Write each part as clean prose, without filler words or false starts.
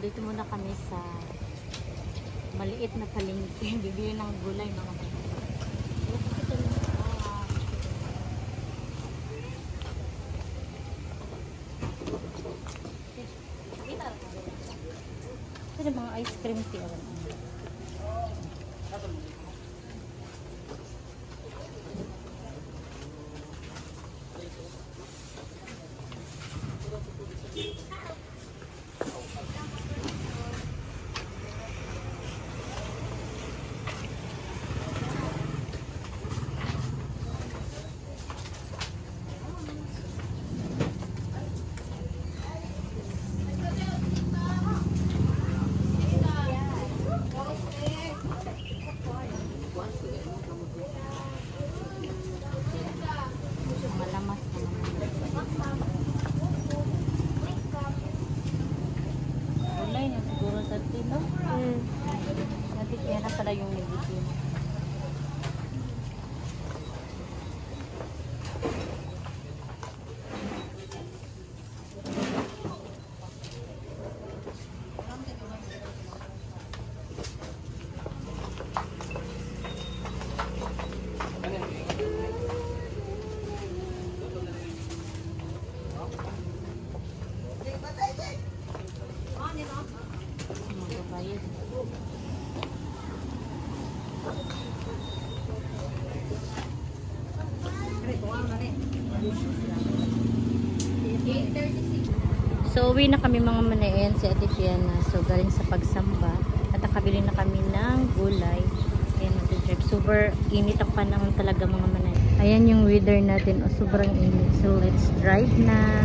dito muna kami sa maliit na palengke. Bibili ng gulay mga kapatid. Ito mga ice cream tea. Yan na pala yung medicine. So, uwi na kami mga manayan si Ate Fiana. So, galing sa pagsamba. At nakabili na kami ng gulay. Ayan, mag-drive. Super init ang panahon talaga mga manayan. Ayan yung weather natin. O, sobrang init. So, let's drive na.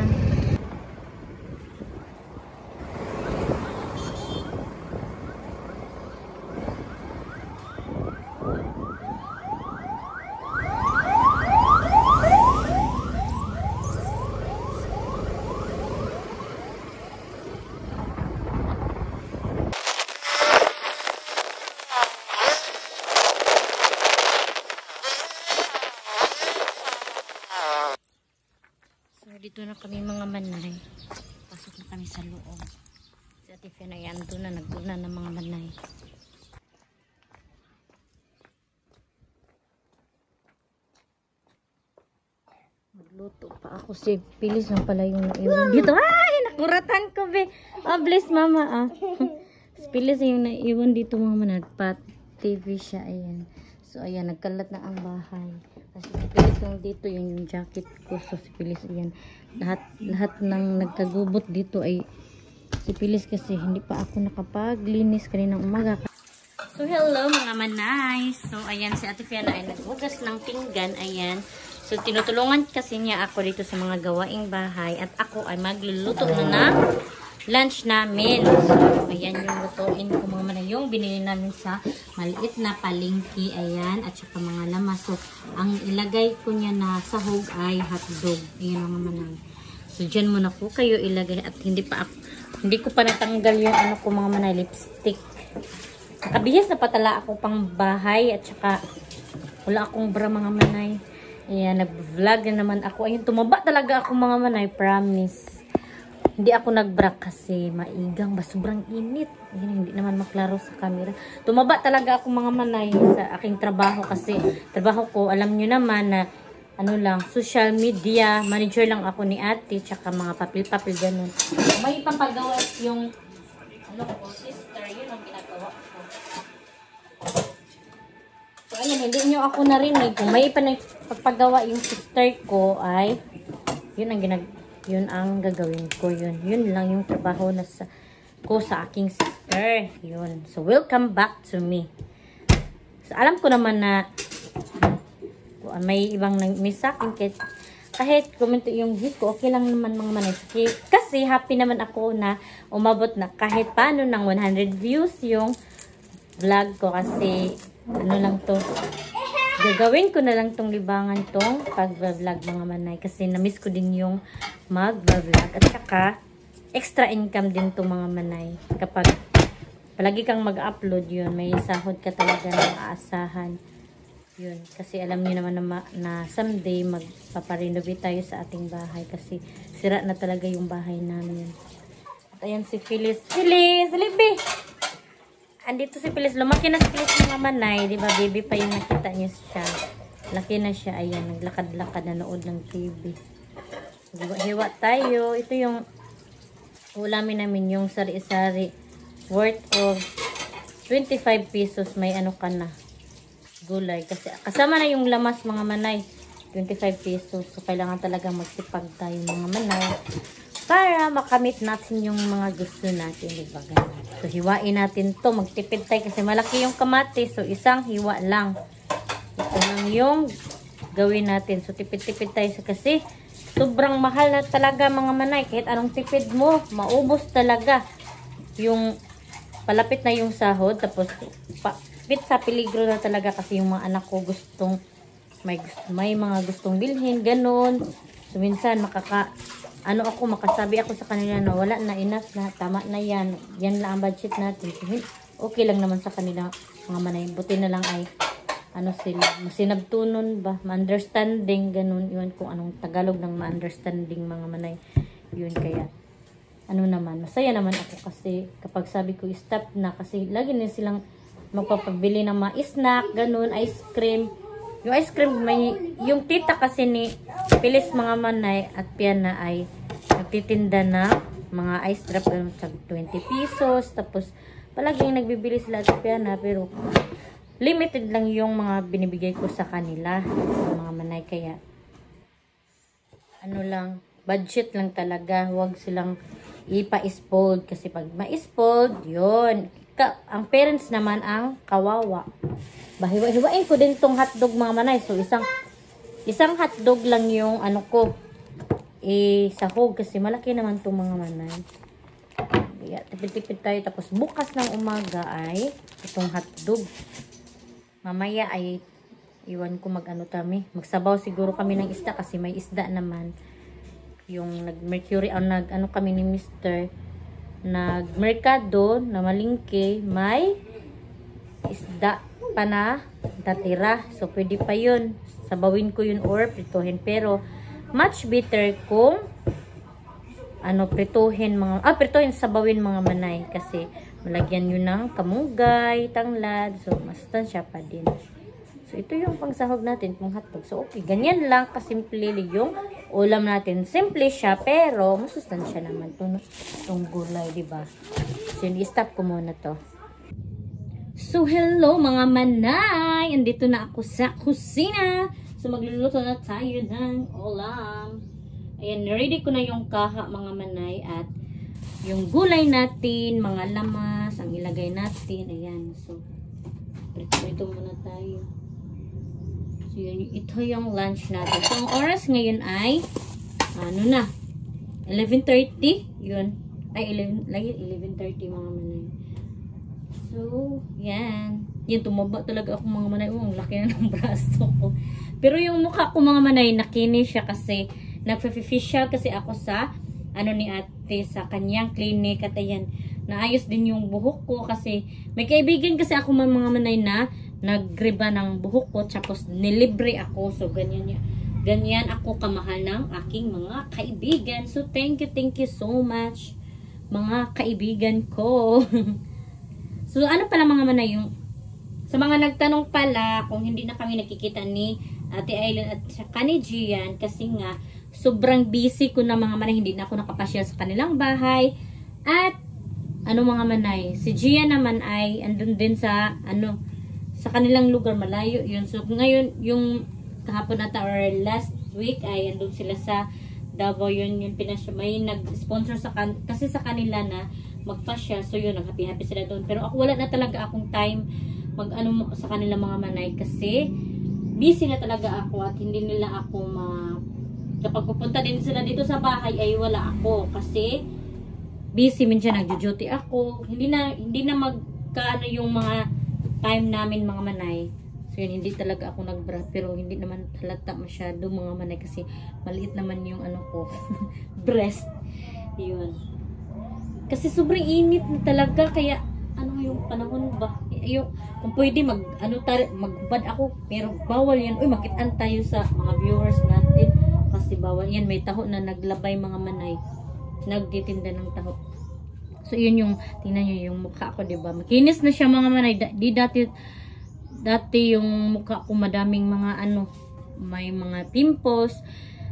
Dito na kami mga manay. Pasok na kami sa loob. Si Ate Fiana ay ando na, nagduna ng mga manay. Magluto pa ako. Si Pilis lang pala yung naiwan dito. Ay! Nakuratan ko be. Oh, bless mama. Si Pilis yung naiwan dito mga manay. Pa-TV siya. Ayan. So ayan, nagkalat na ang bahay. Kasi si Pilis lang dito, yung jacket ko. So si Pilis, ayan. Lahat ng nagkagubot dito ay si Pilis kasi hindi pa ako nakapaglinis kaninang umaga. So hello mga manay. So ayan, si Ate Fiana ay naghugas ng pinggan. Ayan. So tinutulungan kasi niya ako dito sa mga gawaing bahay. At ako ay magluluto na ng lunch namin. So ayan yung lutuin ko mga manay. Yung binili namin sa maliit na palengke. Ayan. At saka mga lamas. So ang ilagay ko niya na sahog ay hotdog. Ayan mga manay. So dyan muna po kayo ilagay. At hindi ko pa natanggal yung ano ko mga manay, lipstick. Nakabihis na patala ako pang bahay. At saka wala akong bra mga manay. Ayan, nag-vlog na naman ako. Ayun, tumaba talaga ako mga manay, promise. Hindi ako nag-bra kasi maigang ba, sobrang init. Ayan, hindi naman maklaro sa camera. Tumaba talaga ako mga manay sa aking trabaho kasi trabaho ko, alam nyo naman na ano lang, social media, manager lang ako ni ate, tsaka mga papel-papel ganun. May papagawa yung ano ko, sister, yun ang ginagawa ko. So, ayan, hindi nyo ako narinig. Kung may pagpagawa yung sister ko ay yun ang gagawin ko. Yun lang yung trabaho na ko sa aking sister. Yun. So, welcome back to me. So, alam ko naman na may ibang miss sa akin. Kahit komento yung hit ko, okay lang naman mga manay. Kasi happy naman ako na umabot na kahit paano ng 100 views yung vlog ko. Kasi ano lang to, gagawin ko na lang tong libangan tong pag-vlog mga manay. Kasi na-miss ko din yung mag-vlog. At saka, extra income din to mga manay. Kapag palagi kang mag-upload yun, may sahod ka talaga na aasahan. Yun. Kasi alam niyo naman na someday magpaparenovate tayo sa ating bahay. Kasi sira na talaga yung bahay namin. Ayan si Phyllis. Phyllis, Libby! Andito si Phyllis. Lumaki na si Phyllis mga manay. Diba, baby pa yung nakita niyo siya. Laki na siya. Ayan, naglakad-lakad na nood ng TV. Hiwa tayo. Ito yung ulamin namin, yung sari-sari. Worth of 25 pesos. May ano ka na. Gulay. Kasi kasama na yung lamas mga manay. 25 pesos. So, kailangan talaga magsipag tayo mga manay. Para makamit natin yung mga gusto natin. Diba? So, hiwain natin to. Magtipid tayo kasi malaki yung kamatis. So, isang hiwa lang. Ito lang yung gawin natin. So, tipid-tipid tayo kasi sobrang mahal na talaga mga manay. Kahit anong tipid mo, maubos talaga. Yung palapit na yung sahod. Tapos, pit sa peligro na talaga kasi yung mga anak ko gustong may mga gustong bilhin, ganun. So, minsan makasabi ako sa kanila na wala na, enough na, tama na yan. Yan lang ang budget natin. So, okay lang naman sa kanila mga manay. Buti na lang ay sila, masinabtunon ba, ma-understanding, ganun. Yun kung anong Tagalog ng ma-understanding mga manay. Yun kaya naman, masaya naman ako kasi kapag sabi ko stop na kasi lagi na silang magpapabili ng mga snack, ganun, ice cream. Yung ice cream, yung tita kasi ni Phyllis mga manay at Piana ay nagtitinda na mga ice drop, ganun, 20 pesos. Tapos, palaging nagbibili sila at Piana, pero limited lang yung mga binibigay ko sa kanila, mga manay. Kaya, budget lang talaga. Huwag silang ipa-spoiled. Kasi pag ma-spoiled, yun. Ang parents naman ang kawawa. Hiwain ko din tong hotdog mga manay. So, isang hotdog lang yung sahog. Kasi malaki naman tong mga manay. Kaya, tipid-tipid tayo. Tapos, bukas ng umaga ay itong hotdog. Mamaya ay iwan ko magsabaw siguro kami ng isda kasi may isda naman. Yung nag-mercury, kami ni Mr. Nagmerkado na malingke, may isda pa na tatira. So, pwede pa yun. Sabawin ko yun or prituhin. Pero, much better kung prituhin, sabawin mga manay. Kasi, malagyan yun ng kamunggay, tanglad. So, masustansya pa din. So, ito yung pangsahog natin, pang hotdog. So, okay. Ganyan lang kasimple yung ulam natin. Simple siya, pero masustansya naman itong gulay, diba? So, i-stop ko muna to. So, hello mga manay! Andito na ako sa kusina. So, magluluto na tayo ng ulam. Ayan, ready ko na yung kaha mga manay at yung gulay natin, mga lamas, ang ilagay natin. Ayan, so, ito muna tayo. So, ito yung lunch natin. So, ang oras ngayon ay 11:30. Yun. Ay, 11:30 mga manay. So, yan. Yan, tumaba talaga ako mga manay. Ang laki na ng braso ko. Pero yung mukha ko mga manay, nakinis siya kasi nagpa-facial kasi ako sa ni ate sa kanyang clinic. At ayan, naayos din yung buhok ko kasi may kaibigan kasi ako mga manay na nagriba ng buhok ko tapos nilibre ako. So, ganyan ako kamahal ng aking mga kaibigan. So, thank you so much mga kaibigan ko. So, pala mga manay yung sa mga nagtanong pala kung hindi na kami nakikita ni Ate Aileen at saka ni Gian kasi nga sobrang busy ko na mga manay, hindi na ako nakapasyal sa kanilang bahay. At mga manay, si Gian naman ay andun din sa sa kanilang lugar, malayo yun. So ngayon yung kahapon ata or last week ay andun sila sa Davao. Yun yung may nag-sponsor kasi sa kanila na magpasya. So yun, nag-happy sila doon. Pero ako wala na talaga akong time sa kanila mga manay kasi busy na talaga ako at hindi nila ako kapag pupunta din sila dito sa bahay ay wala ako kasi busy. Minsan nagjo-duty ako. Hindi na magkaano yung mga time namin mga manay. So yun, hindi talaga ako nag-bra. Pero hindi naman halata masyado mga manay kasi maliit naman yung ko breast. Yun. Kasi sobrang init na talaga kaya yung panahon ba? Kung pwede magbad ako pero bawal yan. Uy, makitaan tayo sa mga viewers natin kasi bawal yan. May taho na naglabay mga manay. Nagtitinda ng taho. So, yun yung, tingnan nyo yung mukha ko, diba? Makinis na siya mga manay. Dati yung mukha ko madaming mga may mga pimples.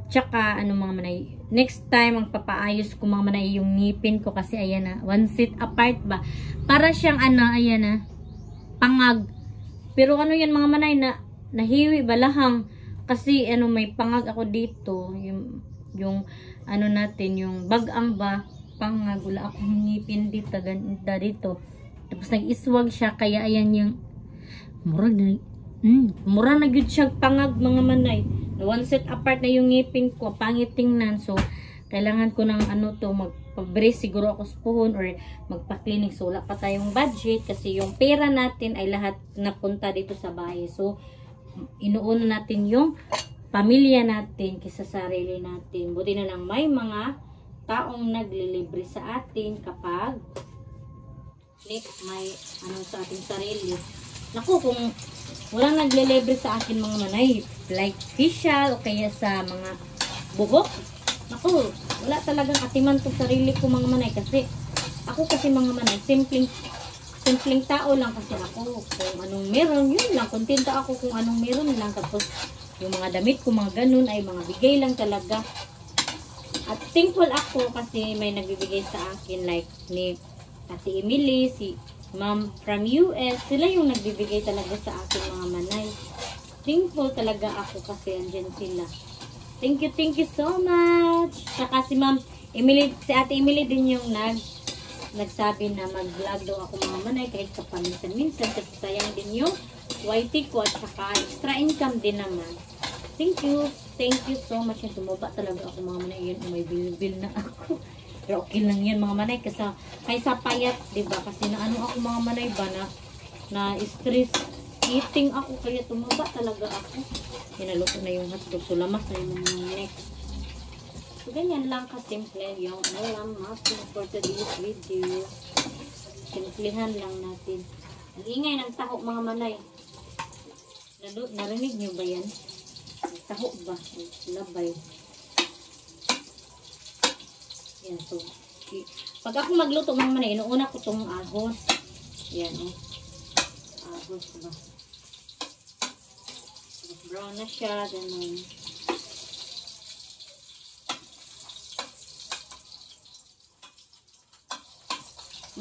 Tsaka, mga manay. Next time, ang papaayos ko mga manay yung ngipin ko kasi ayan na, one seat apart ba? Para siyang ayan na, pangag. Pero yan mga manay na, nahiwi balahang. Kasi, may pangag ako dito. Yung natin, yung bagang ba? Pangag, wala akong ngipin dito, ganda dito. Tapos nag-iswag siya, kaya ayan yung mura na yun siya pangag mga manay. One set apart na yung ngipin ko, pangit tingnan. So, kailangan ko ng magpa-brace siguro ako sa puhon or magpa-clinic. So, wala pa tayong budget kasi yung pera natin ay lahat napunta dito sa bahay. So, inuuna natin yung pamilya natin kaysa sarili natin. Buti na lang may mga taong naglilibre sa atin kapag may sa ating sarili. Naku, kung walang naglilibre sa akin mga manay, like facial o kaya sa mga buhok, naku, wala talagang atiman to sarili ko mga manay kasi ako kasi mga manay, simpleng tao lang kasi ako. Kung anong meron, yun lang. Kontenta ako kung anong meron lang. Tapos, yung mga damit ko, mga ganun, ay mga bigay lang talaga. At thankful ako kasi may nagbibigay sa akin like ni Ate Emily, si Ma'am from US. Sila yung nagbibigay talaga sa akin mga manay. Thankful talaga ako kasi andyan sila. Thank you so much. Saka si Ma'am Emily, si Ate Emily din yung nagsabi na mag-vlog daw ako mga manay kahit kapaminsan-minsan kasi sayang din yung YT ko at saka extra income din naman. Thank you so much. Yung tumaba talaga ako mga manay. Yun, may bil na ako. Pero okay lang yan mga manay. Kaysa payat, diba? Kasi ako mga manay ba na stress eating ako. Kaya tumaba talaga ako. Hinaluto na yung hotdog. So, lamas na yung next. So, ganyan lang kasimple yung alam natin for today's video. Simplihan lang natin. Ang ingay ng taho mga manay. Narinig nyo ba yan? Taho ba? Labay. Yan. So, pag ako magluto mga manay, inuuna ko itong ahos. Yan ahos ba? Brown na siya. Ganun.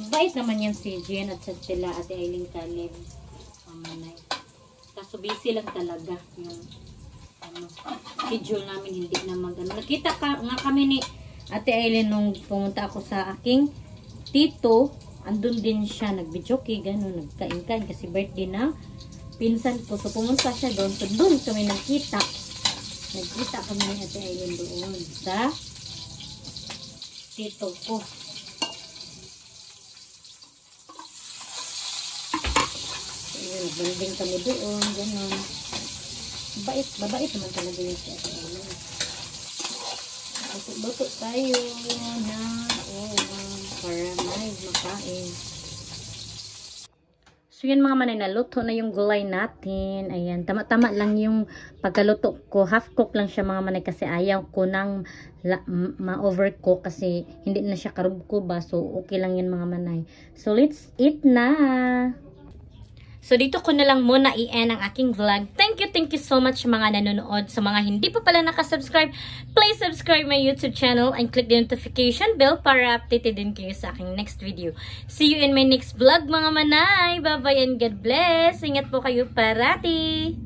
Bait naman yan si Jen at sila Ate Aileen Caleb. Manay. Kaso busy lang talaga yung schedule namin, hindi na nakita nga kami ni Ate Aileen nung pumunta ako sa aking tito. Andun din siya, nag-videoke, gano'n, nagkain-kain kasi birthday ng pinsan ko. So pumunta siya doon. So doon kami nagkita kami ni Ate Aileen doon sa tito ko. Nagbanding kami doon, gano'n. Babait naman talaga yung si Ate Aileen. Luto tayo na para may makain. So yan mga manay, naluto na yung gulay natin. Ayan, tama-tama lang yung pagkaluto ko. Half cook lang siya mga manay kasi ayaw ko nang ma-overcook kasi hindi na siya karubko ba. So okay lang yan mga manay. So let's eat na! So, dito ko na lang muna i-end ang aking vlog. Thank you so much sa mga nanonood. Sa mga hindi pa pala nakasubscribe, please subscribe my YouTube channel and click the notification bell para updated din kayo sa aking next video. See you in my next vlog mga manay. Bye-bye and God bless. Ingat po kayo parati.